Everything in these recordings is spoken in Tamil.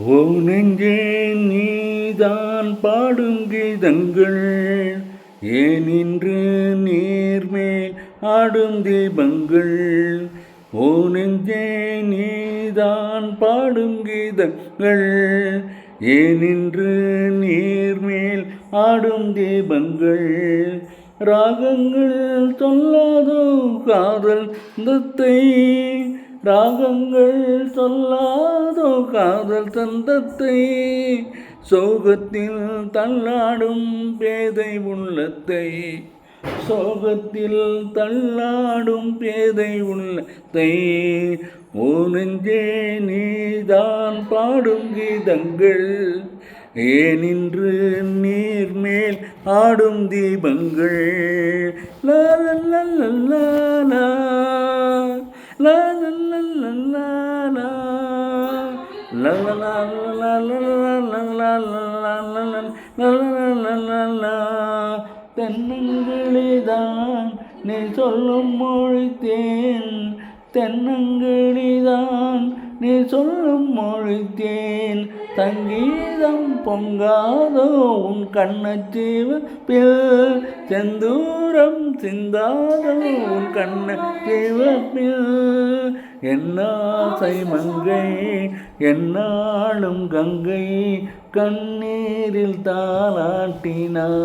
ஓ நெஞ்சே நீதான் பாடும் கீதங்கள் ஏன் இன்று நீர்மேல் ஆடும் தீபங்கள். ஓ நெஞ்சே நீதான் பாடும் கீதங்கள் ஏன் இன்று நீர்மேல் ஆடும் தீபங்கள். ராகங்கள் சொல்லாதோ காதல் தத்தை, ராகங்கள் சொல்லாதோ காதல் தந்தத்தை, சோகத்தில் தள்ளாடும் பேதை உள்ளத்தை, சோகத்தில் தள்ளாடும் பேதை உள்ளத்தை. ஓ நெஞ்சே நீதான் பாடும் கீதங்கள் ஏன் இன்று நீர்மேல் ஆடும் தீபங்கள். லா லா லா லா லா லா லா லா. தென்னங்கிளிதான் நீ சொல்லும் மொழித்தேன், தென்னங்கிளிதான் நீ சொல்லும் மொழித்தேன். சங்கீதம் பொங்காதோ உன் கண்ணச்சிவப்பில், செந்தூரம் சிந்தாதோ உன் கண்ணச்சிவப்பில். என்னாசை மங்கை என்னாலும் கங்கை கண்ணீரில் தாளாட்டினார்.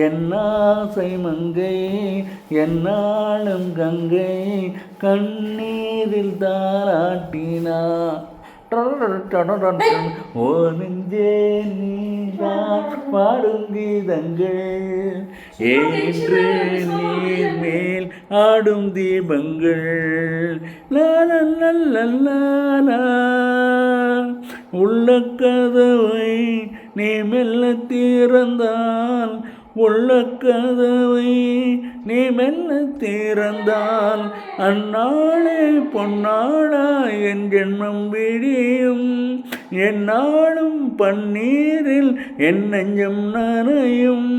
என்னாசை மங்கை என்னாலும் கங்கை கண்ணீரில் தாளாட்டினார். ஓ நெஞ்சே நீதான் பாடும் கீதங்கள் ஏன்று நீர் மேல் ஆடும் தீபங்கள். உள்ள கதவை நீ மெல்ல திறந்தால், உள்ள கதவை நீ மெல்ல திறந்தால், அந்நாளே பொன்னாளா என் ஜென்மம் விடியும். எந்நாளும் பன்னீரில் என் நெஞ்சம் நனையும்.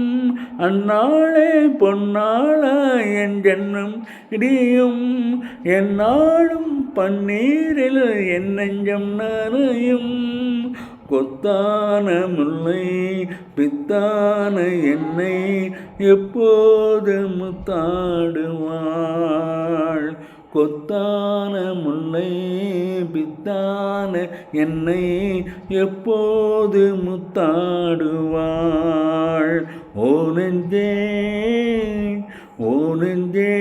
அந்நாளே பொன்னாளா என் ஜென்மம் விடியும். எந்நாளும் பன்னீரில் என் நெஞ்சம் நனையும். கொத்தான முல்லை பித்தான என்னை எப்போது முத்தாடுவாள். கொத்தான முல்லை பித்தான என்னை எப்போது முத்தாடுவாள். ஓ நெஞ்சே ஓ நெஞ்சே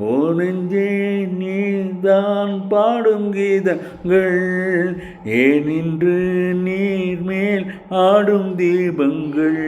ஓ நெஞ்சே நீதான் பாடும் கீதங்கள் ஏன் இன்று நீர் மேல் ஆடும் தீபங்கள்.